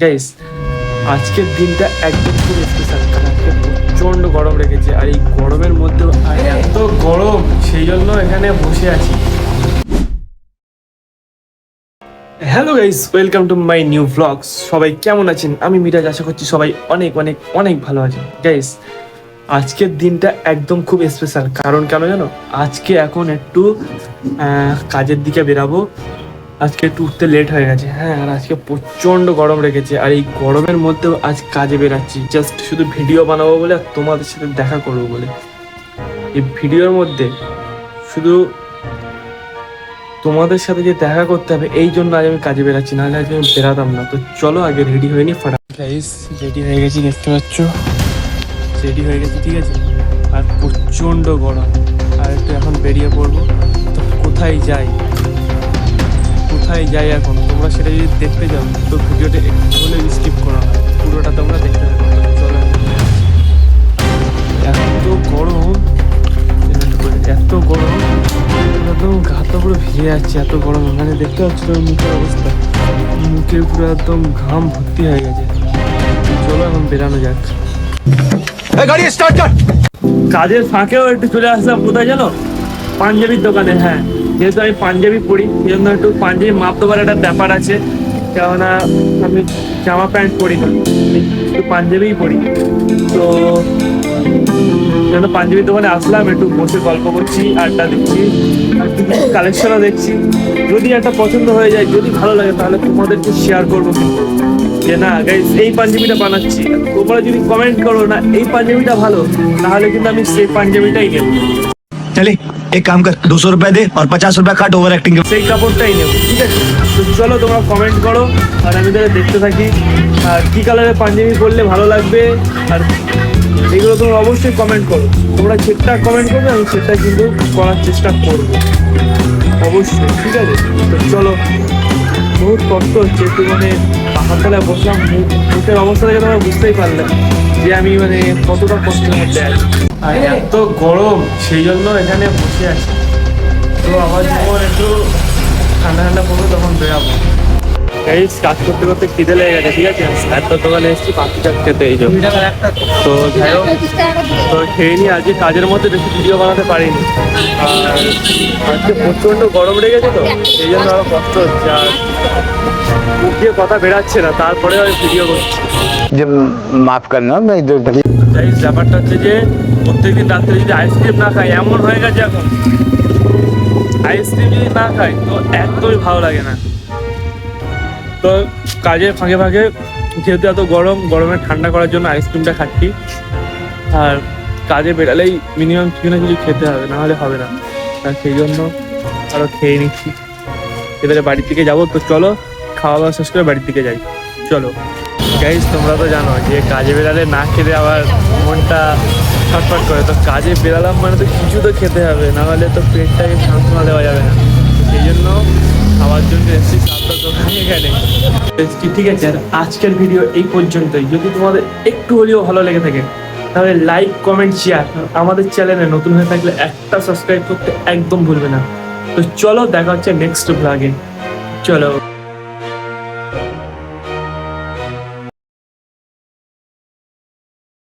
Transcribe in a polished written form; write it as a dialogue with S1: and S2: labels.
S1: Guys আজকের দিনটা একদম খুব স্পেশাল, কারণ আজকে প্রচণ্ড গরম রেখেছে। আর এই গরমের মধ্যেও এত গরম, সেই জন্য এখানে বসে আছি। Hello guys, welcome to my new vlogs. সবাই কেমন আছেন? আমি মিরাজ, আশা করছি সবাই অনেক অনেক অনেক ভালো আছেন। গাইস আজকের দিনটা একদম খুব স্পেশাল, কারণ কেন জানো? আজকে এখন একটু কাজের দিকে বেরাবো। আজকে একটু উঠতে লেট হয়ে গেছে, হ্যাঁ। আর আজকে প্রচণ্ড গরম রেখেছে, আর এই গরমের মধ্যেও আজ কাজে বেরাচ্ছি জাস্ট শুধু ভিডিও বানাবো বলে, আর তোমাদের সাথে দেখা করবো বলে। এই ভিডিওর মধ্যে শুধু তোমাদের সাথে যে দেখা করতে হবে, এই জন্য আজ আমি কাজে বেরাচ্ছি, নাহলে আজ আমি বেরাতাম না। তো চলো আগে রেডি হয়ে নি ফাটা। গাইস রেডি হয়ে গেছি, দেখতে পাচ্ছ রেডি হয়ে গেছি, ঠিক আছে। আর প্রচণ্ড গরম, আর একটু এখন বেরিয়ে পড়বো। তো কোথায় যাই এখন তোমরা সেটা যদি দেখতে যাও তো ভিডিওটা একটু হলে স্কিপ করা হয়, পুরোটা তোমরা দেখতে পাবে। চলো, এত গরম একদম ঘাটটা পুরো ভিজে যাচ্ছে, এত গরম। ওখানে দেখতে পাচ্ছ তোর মুখের অবস্থা, মুখে পুরো একদম ঘাম ভর্তি হয়ে গেছে। চলো এখন বেরানো যাক। কাজের ফাঁকেও একটু চলে আসলাম কোথায় জানো? পাঞ্জাবির দোকানে। হ্যাঁ, যেহেতু আমি পাঞ্জাবি পরি, সেই জন্য একটু পাঞ্জাবি মাপ দেওয়ার একটা ব্যাপার আছে। কেননা আমি জামা প্যান্ট পরি না, আমি একটু পাঞ্জাবিই পরি। তো পাঞ্জাবির দোকানে আসলাম, একটু বসে গল্প করছি, আড্ডা দিচ্ছি, আর কালেকশনও দেখছি। যদি একটা পছন্দ হয়ে যায়, যদি ভালো লাগে, তাহলে তোমাদেরকে শেয়ার করবো যে না গাইস এই পাঞ্জাবিটা বানাচ্ছি। তোমরা যদি কমেন্ট করো না এই পাঞ্জাবিটা ভালো, তাহলে কিন্তু আমি সেই পাঞ্জাবিটাই নেবো।
S2: चले एक काम कर 200 रुपए दे और 50 रुपए काट ओवर एक्टिंग के।
S1: সেই কাপড়টাই নেবো, ঠিক আছে। তো চলো তোমরা কমেন্ট করো, আর আমি তাহলে দেখতে থাকি আর কি কালারের পাঞ্জাবি পরলে ভালো লাগবে। আর এগুলো তোমরা অবশ্যই কমেন্ট করো, তোমরা যেটা কমেন্ট করবে আমি সেটা কিন্তু করার চেষ্টা করবো অবশ্যই, ঠিক আছে। তো চলো, বহুত কষ্ট হচ্ছে একটু, মানে পাহাড়তলায় বসলাম। মুখের অবস্থা থেকে তোমরা বুঝতেই পারলে যে আমি মানে কতটা কষ্টের মধ্যে আছি। আর এত গরম, সেই জন্য এখানে বসে আছি। তো আবার যখন একটু ঠান্ডা ঠান্ডা পড়বে তখন বেরাবো। গাইস কাজ করতে করতে খিদে লেগে গেছে, ঠিক আছে। একটা দোকানে এসেছি পাখি চাট খেতে, এই জন্য। তো যাই হোক, তো খেয়ে নিয়ে আজকে কাজের মধ্যে বেশি ভিডিও বানাতে পারিনি। আর আজকে প্রচণ্ড গরম লেগেছে, তো সেই জন্য আরো কষ্ট হচ্ছে। আর মুখ দিয়ে কথা বেরাচ্ছে না, তারপরে আমি ভিডিও করছি।
S2: माफ करना मैं
S1: গাইস ব্যাপারটা হচ্ছে যে প্রত্যেকদিন রাত্রে যদি আইসক্রিম না খাই, এমন হয়ে গেছে এখন আইসক্রিম যদি না খাই তো একদমই ভালো লাগে না। তো কাজের ফাঁকে ফাঁকে যেহেতু এত গরমে ঠান্ডা করার জন্য আইসক্রিমটা খাচ্ছি। আর কাজে বেরালেই মিনিমাম কিছু না কিছু খেতে হবে, না হলে হবে না। আর সেই জন্য আরও খেয়ে নিচ্ছি। এবারে বাড়ির দিকে যাবো। তো চলো খাওয়া দাওয়া শেষ করে বাড়ির দিকে যাই, চলো। গাইস তোমরা তো জানো যে কাজে বেরালে না খেলে আবার মনটা ছটফট করে। তো কাজে বেরালাম মানে তো কিছু তো খেতে হবে, না হলে তো পেটটাকে সান্ত্বনা দেওয়া যাবে না। সেই জন্য খাওয়ার জন্য এসেছি সাতটা দোকানে এখানে। ঠিক আছে, আর আজকের ভিডিও এই পর্যন্তই। যদি তোমাদের একটু হলেও ভালো লেগে থাকে তাহলে লাইক কমেন্ট শেয়ার, আমাদের চ্যানেলে নতুন হয়ে থাকলে একটা সাবস্ক্রাইব করতে একদম ভুলবে না। তো চলো দেখা হচ্ছে নেক্সট ব্লগে, চলো।